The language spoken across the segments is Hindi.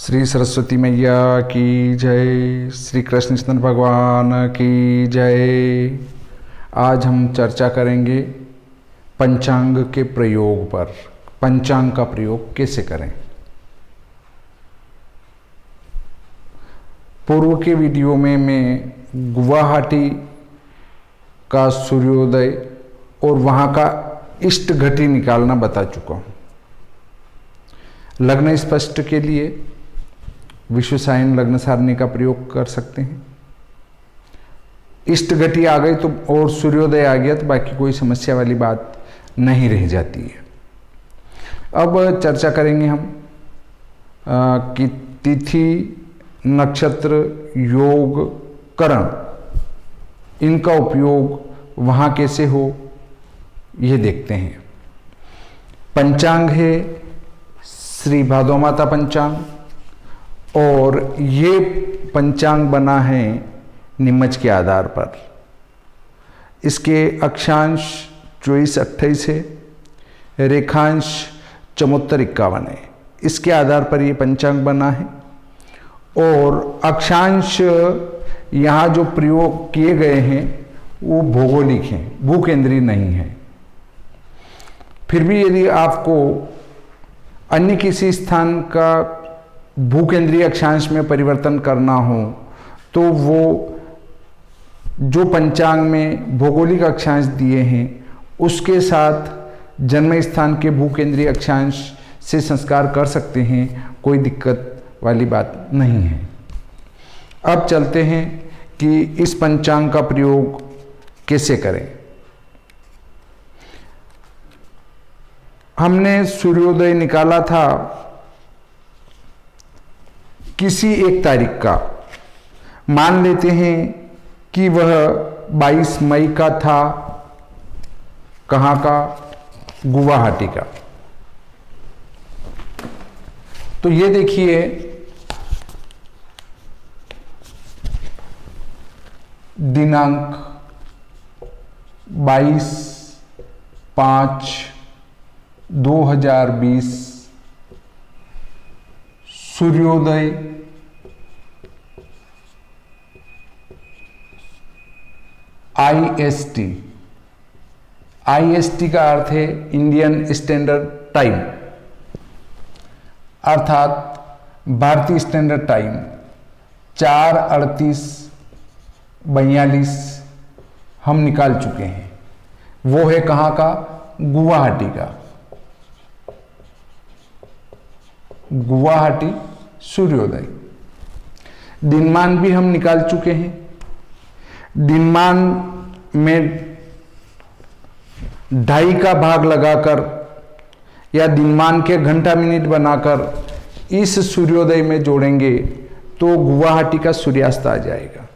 श्री सरस्वती मैया की जय, श्री कृष्ण चंद्र भगवान की जय। आज हम चर्चा करेंगे पंचांग के प्रयोग पर। पंचांग का प्रयोग कैसे करें। पूर्व के वीडियो में मैं गुवाहाटी का सूर्योदय और वहाँ का इष्ट घटी निकालना बता चुका हूँ। लग्न स्पष्ट के लिए विश्वसायन लग्न सारणी का प्रयोग कर सकते हैं। इष्ट घटी आ गई तो और सूर्योदय आ गया तो बाकी कोई समस्या वाली बात नहीं रह जाती है। अब चर्चा करेंगे हम कि तिथि, नक्षत्र, योग, करण, इनका उपयोग वहाँ कैसे हो ये देखते हैं। पंचांग है श्री भादो माता पंचांग और ये पंचांग बना है निमज के आधार पर। इसके अक्षांश 24-28 है, रेखांश 74-51 है। इसके आधार पर ये पंचांग बना है और अक्षांश यहाँ जो प्रयोग किए गए हैं वो भौगोलिक हैं, भूकेंद्रीय नहीं है। फिर भी यदि आपको अन्य किसी स्थान का भूकेंद्रीय अक्षांश में परिवर्तन करना हो तो वो जो पंचांग में भौगोलिक अक्षांश दिए हैं उसके साथ जन्म स्थान के भूकेंद्रीय अक्षांश से संस्कार कर सकते हैं, कोई दिक्कत वाली बात नहीं है। अब चलते हैं कि इस पंचांग का प्रयोग कैसे करें। हमने सूर्योदय निकाला था किसी एक तारीख का, मान लेते हैं कि वह 22 मई का था। कहाँ का? गुवाहाटी का। तो ये देखिए दिनांक 22/5/2020 सूर्योदय IST का अर्थ है इंडियन स्टैंडर्ड टाइम, अर्थात भारतीय स्टैंडर्ड टाइम 4:38:42 हम निकाल चुके हैं। वो है कहाँ का? गुवाहाटी का। गुवाहाटी सूर्योदय। दिनमान भी हम निकाल चुके हैं। दिनमान में 2.5 का भाग लगाकर या दिनमान के घंटा मिनट बनाकर इस सूर्योदय में जोड़ेंगे तो गुवाहाटी का सूर्यास्त आ जाएगा।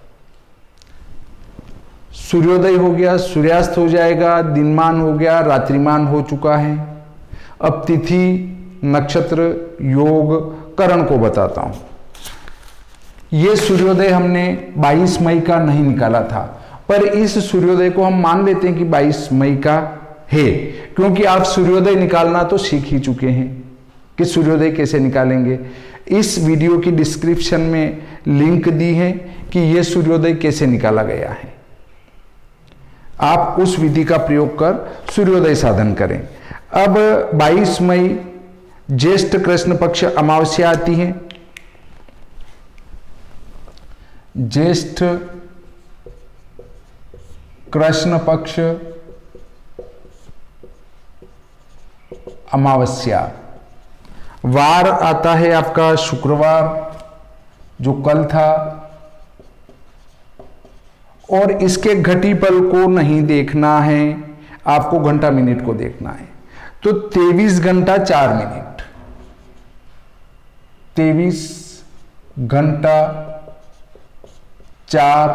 सूर्योदय हो गया, सूर्यास्त हो जाएगा, दिनमान हो गया, रात्रिमान हो चुका है। अब तिथि, नक्षत्र, योग, करण को बताता हूं। यह सूर्योदय हमने 22 मई का नहीं निकाला था, पर इस सूर्योदय को हम मान लेते हैं कि 22 मई का है, क्योंकि आप सूर्योदय निकालना तो सीख ही चुके हैं कि सूर्योदय कैसे निकालेंगे। इस वीडियो की डिस्क्रिप्शन में लिंक दी है कि यह सूर्योदय कैसे निकाला गया है। आप उस विधि का प्रयोग कर सूर्योदय साधन करें। अब 22 मई ज्येष्ठ कृष्ण पक्ष अमावस्या आती है। ज्येष्ठ कृष्ण पक्ष अमावस्या। वार आता है आपका शुक्रवार, जो कल था, और इसके घटीपल को नहीं देखना है, आपको घंटा मिनट को देखना है। तो 23 घंटा 4 मिनट, 23 घंटा 4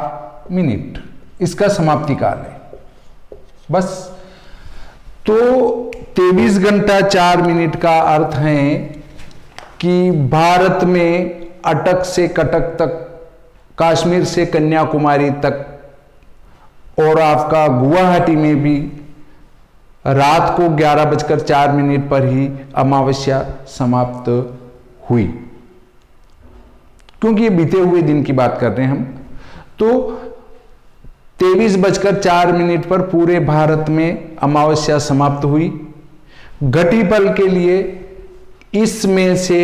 मिनट इसका समाप्ति काल है बस। तो 23 घंटा 4 मिनट का अर्थ है कि भारत में अटक से कटक तक, कश्मीर से कन्याकुमारी तक और आपका गुवाहाटी में भी रात को 11:04 पर ही अमावस्या समाप्त हुई। क्योंकि ये बीते हुए दिन की बात कर रहे हैं हम। तो 23:04 पर पूरे भारत में अमावस्या समाप्त हुई। घटिपल के लिए इसमें से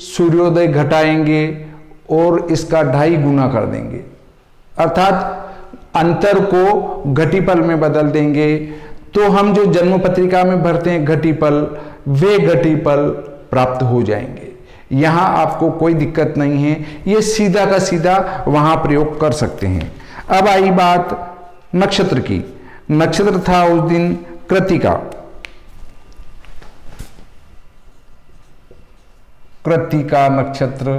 सूर्योदय घटाएंगे और इसका 2.5 गुना कर देंगे, अर्थात अंतर को घटिपल में बदल देंगे। तो हम जो जन्म पत्रिका में भरते हैं घटिपल, वे घटिपल प्राप्त हो जाएंगे। यहां आपको कोई दिक्कत नहीं है, ये सीधा का सीधा वहां प्रयोग कर सकते हैं। अब आई बात नक्षत्र की। नक्षत्र था उस दिन कृत्तिका। कृत्तिका नक्षत्र,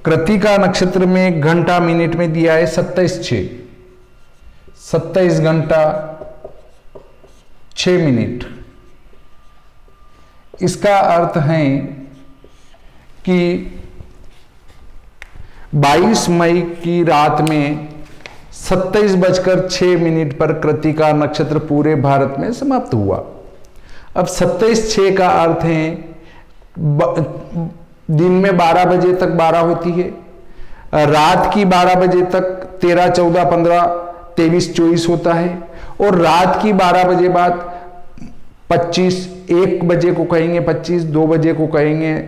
कृत्तिका नक्षत्र में घंटा मिनट में दिया है 27:06, 27 घंटा 6 मिनट। इसका अर्थ है कि 22 मई की रात में 27:06 पर कृत्तिका नक्षत्र पूरे भारत में समाप्त हुआ। अब 27:06 का अर्थ है दिन में 12 बजे तक 12 होती है, रात की 12 बजे तक 13, 14, 15, 23, 24 होता है, और रात की 12 बजे बाद 25, 1 बजे को कहेंगे 25, 2 बजे को कहेंगे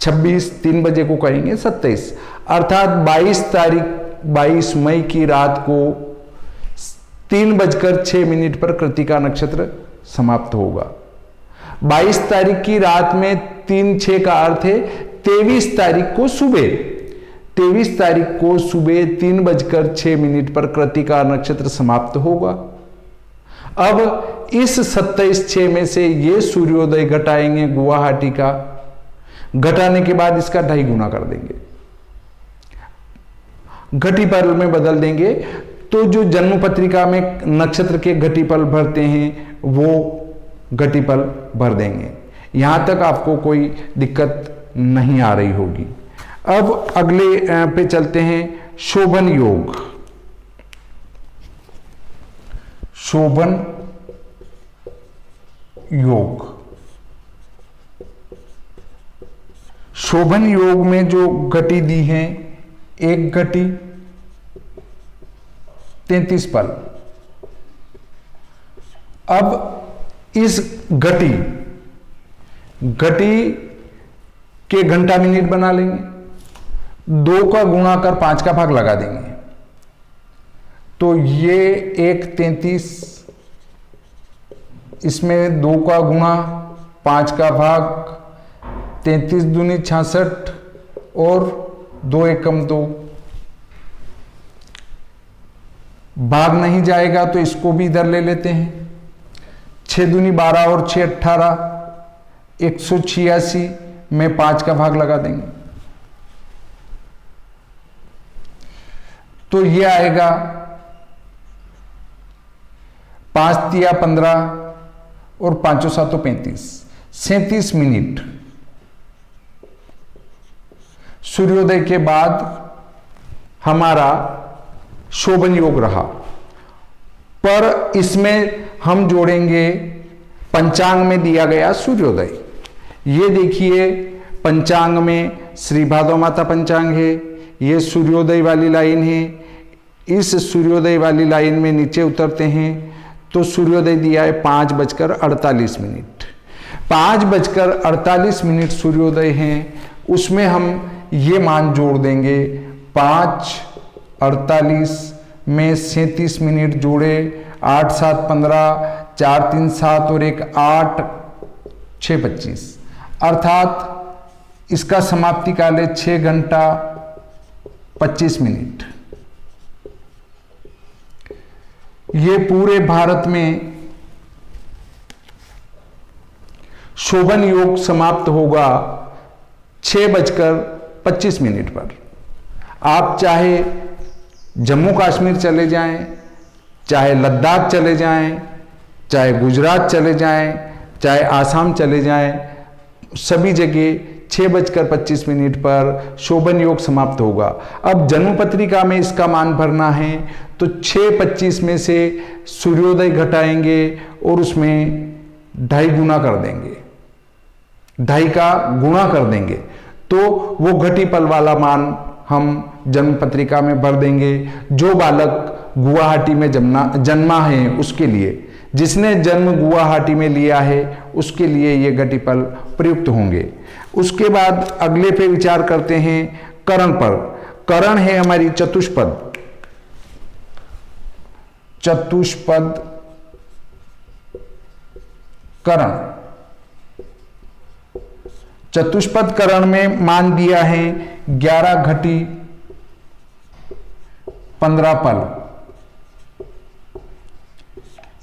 26, 3 बजे को कहेंगे 27। अर्थात 22 मई की रात को 3:06 पर कृत्तिका नक्षत्र समाप्त होगा। 22 तारीख की रात में 3-6 का अर्थ है 23 तारीख को सुबह, 23 तारीख को सुबह 3:06 पर कृत्तिका नक्षत्र समाप्त होगा। अब इस 27:06 में से ये सूर्योदय घटाएंगे गुवाहाटी का, घटाने के बाद इसका 2.5 गुना कर देंगे, घटिपल में बदल देंगे। तो जो जन्म पत्रिका में नक्षत्र के घटिपल भरते हैं वो घटिपल भर देंगे। यहां तक आपको कोई दिक्कत नहीं आ रही होगी। अब अगले पे चलते हैं, शोभन योग। शोभन योग, शोभन योग में जो घटी दी है, एक घटी 33 पल। अब इस घटी के घंटा मिनट बना लेंगे, 2 का गुणा कर 5 का भाग लगा देंगे। तो ये 1:33, इसमें 2 का गुणा 5 का भाग, 33 दूनी 66 और 2 एकम 2। भाग नहीं जाएगा तो इसको भी इधर ले लेते हैं। 6 दूनी 12 और 6 18, 186 में 5 का भाग लगा देंगे। तो ये आएगा 5 तिया 15 और 5 7 35, 37 मिनट सूर्योदय के बाद हमारा शोभन योग रहा। पर इसमें हम जोड़ेंगे पंचांग में दिया गया सूर्योदय। ये देखिए पंचांग में श्री भादो माता पंचांग है, ये सूर्योदय वाली लाइन है। इस सूर्योदय वाली लाइन में नीचे उतरते हैं तो सूर्योदय दिया है 5:48। 5:48 सूर्योदय है, उसमें हम ये मान जोड़ देंगे। 5:48 में 37 मिनट जोड़े, 8 7 15, 4 3 7 और 1 8, 6 25। अर्थात इसका समाप्ति काल है 6 घंटा 25 मिनट। ये पूरे भारत में शोभन योग समाप्त होगा 6:25 पर। आप चाहे जम्मू कश्मीर चले जाएं, चाहे लद्दाख चले जाएं, चाहे गुजरात चले जाएं, चाहे आसाम चले जाएं, सभी जगह 6:25 पर शोभन योग समाप्त होगा। अब जन्म पत्रिका में इसका मान भरना है तो 6:25 में से सूर्योदय घटाएंगे और उसमें 2.5 गुना कर देंगे। 2.5 का गुणा कर देंगे तो वो घटीपल वाला मान हम जन्म पत्रिका में भर देंगे। जो बालक गुवाहाटी में जन्मा है उसके लिए, जिसने जन्म गुवाहाटी में लिया है उसके लिए ये घटीपल प्रयुक्त होंगे। उसके बाद अगले पे विचार करते हैं करण पर। करण है हमारी चतुष्पद। चतुष्पद करण। चतुष्पद करण में मान दिया है 11 घटी 15 पल।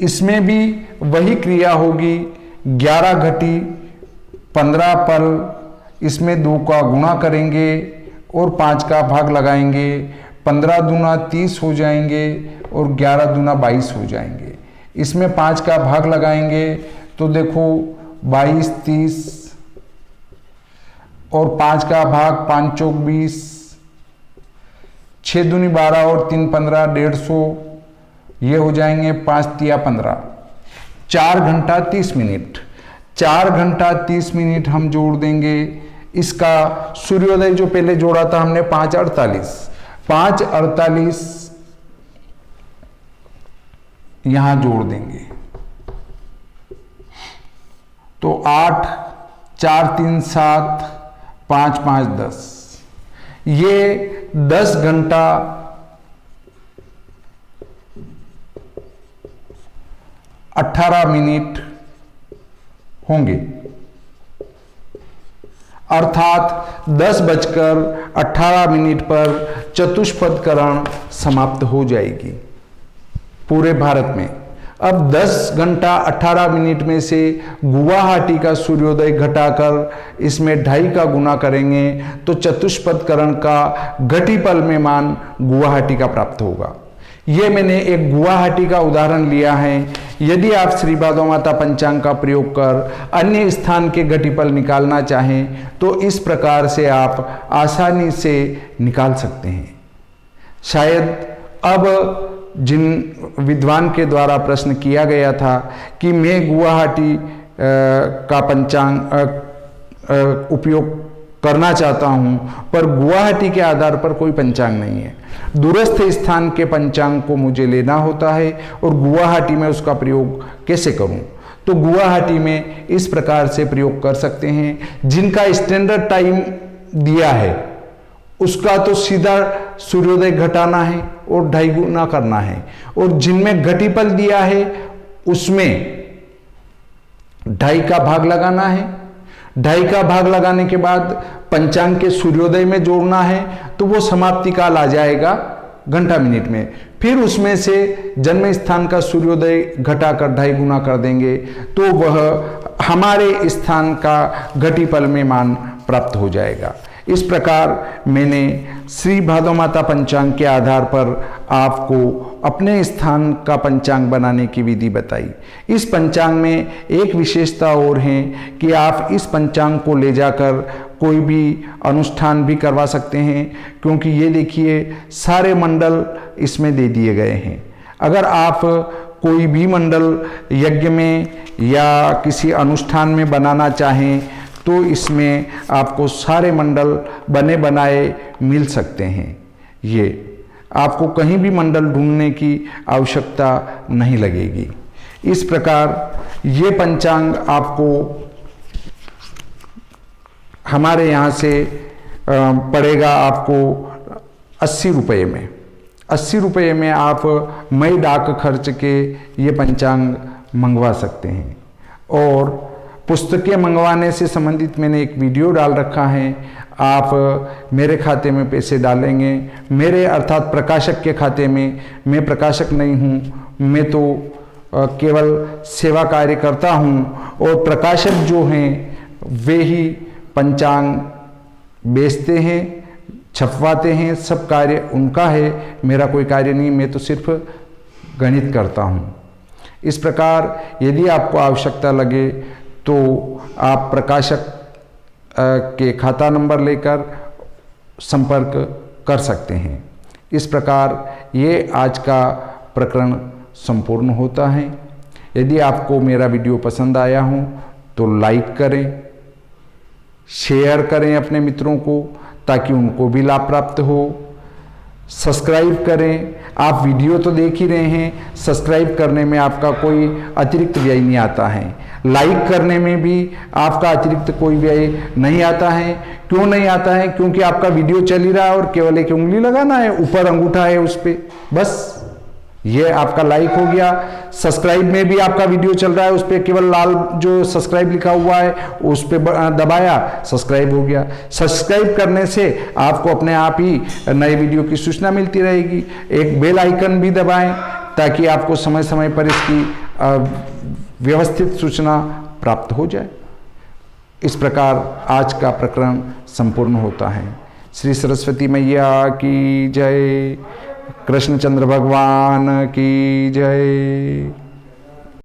इसमें भी वही क्रिया होगी, 11 घटी 15 पल, इसमें 2 का गुणा करेंगे और 5 का भाग लगाएंगे। 15 दूना 30 हो जाएंगे और 11 दूना 22 हो जाएंगे। इसमें 5 का भाग लगाएंगे तो देखो 22, 30 और 5 का भाग 5 चौक 20, 6 दूनी 12 और 3 15, 150, ये हो जाएंगे 5 तिया 15। 4 घंटा 30 मिनट। 4 घंटा 30 मिनट हम जोड़ देंगे। इसका सूर्योदय जो पहले जोड़ा था हमने 5:48, 5:48 यहां जोड़ देंगे तो 8, 4 3 7, 5 5 10, ये 10 घंटा 18 मिनट होंगे। अर्थात 10:18 पर चतुष्पद करण समाप्त हो जाएगी पूरे भारत में। अब 10 घंटा 18 मिनट में से गुवाहाटी का सूर्योदय घटाकर इसमें 2.5 का गुना करेंगे तो चतुष्पद करण का घटीपल में मान गुवाहाटी का प्राप्त होगा। ये मैंने एक गुवाहाटी का उदाहरण लिया है। यदि आप श्री भादो माता पंचांग का प्रयोग कर अन्य स्थान के घटीपल निकालना चाहें तो इस प्रकार से आप आसानी से निकाल सकते हैं। शायद अब जिन विद्वान के द्वारा प्रश्न किया गया था कि मैं गुवाहाटी का पंचांग उपयोग करना चाहता हूं पर गुवाहाटी के आधार पर कोई पंचांग नहीं है, दूरस्थ स्थान के पंचांग को मुझे लेना होता है और गुवाहाटी में उसका प्रयोग कैसे करूं। तो गुवाहाटी में इस प्रकार से प्रयोग कर सकते हैं। जिनका स्टैंडर्ड टाइम दिया है उसका तो सीधा सूर्योदय घटाना है और 2.5 गुना करना है, और जिनमें घटीपल दिया है उसमें 2.5 का भाग लगाना है। 2.5 का भाग लगाने के बाद पंचांग के सूर्योदय में जोड़ना है तो वो समाप्ति काल आ जाएगा घंटा मिनट में। फिर उसमें से जन्म स्थान का सूर्योदय घटाकर 2.5 गुना कर देंगे तो वह हमारे स्थान का घटीपल में मान प्राप्त हो जाएगा। इस प्रकार मैंने श्री भादो माता पंचांग के आधार पर आपको अपने स्थान का पंचांग बनाने की विधि बताई। इस पंचांग में एक विशेषता और है कि आप इस पंचांग को ले जाकर कोई भी अनुष्ठान भी करवा सकते हैं, क्योंकि ये देखिए सारे मंडल इसमें दे दिए गए हैं। अगर आप कोई भी मंडल यज्ञ में या किसी अनुष्ठान में बनाना चाहें तो इसमें आपको सारे मंडल बने बनाए मिल सकते हैं। ये आपको कहीं भी मंडल ढूंढने की आवश्यकता नहीं लगेगी। इस प्रकार ये पंचांग आपको हमारे यहाँ से पड़ेगा आपको 80 रुपये में। 80 रुपये में आप मई डाक खर्च के ये पंचांग मंगवा सकते हैं। और पुस्तकें मंगवाने से संबंधित मैंने एक वीडियो डाल रखा है। आप मेरे खाते में पैसे डालेंगे, मेरे अर्थात प्रकाशक के खाते में। मैं प्रकाशक नहीं हूँ, मैं तो केवल सेवा कार्य करता हूँ, और प्रकाशक जो हैं वे ही पंचांग बेचते हैं, छपवाते हैं, सब कार्य उनका है, मेरा कोई कार्य नहीं। मैं तो सिर्फ गणित करता हूँ। इस प्रकार यदि आपको आवश्यकता लगे तो आप प्रकाशक के खाता नंबर लेकर संपर्क कर सकते हैं। इस प्रकार ये आज का प्रकरण संपूर्ण होता है। यदि आपको मेरा वीडियो पसंद आया हो तो लाइक करें, शेयर करें अपने मित्रों को ताकि उनको भी लाभ प्राप्त हो। सब्सक्राइब करें। आप वीडियो तो देख ही रहे हैं, सब्सक्राइब करने में आपका कोई अतिरिक्त व्यय नहीं आता है। लाइक करने में भी आपका अतिरिक्त कोई व्यय नहीं आता है। क्यों नहीं आता है? क्योंकि आपका वीडियो चल ही रहा है और केवल एक उंगली लगाना है, ऊपर अंगूठा है उस पर, बस ये आपका लाइक हो गया। सब्सक्राइब में भी आपका वीडियो चल रहा है, उस पर केवल लाल जो सब्सक्राइब लिखा हुआ है उस पर दबाया, सब्सक्राइब हो गया। सब्सक्राइब करने से आपको अपने आप ही नए वीडियो की सूचना मिलती रहेगी। एक बेल आइकन भी दबाएं ताकि आपको समय समय पर इसकी व्यवस्थित सूचना प्राप्त हो जाए। इस प्रकार आज का प्रकरण संपूर्ण होता है। श्री सरस्वती मैया की जय। कृष्णचंद्र भगवान की जय।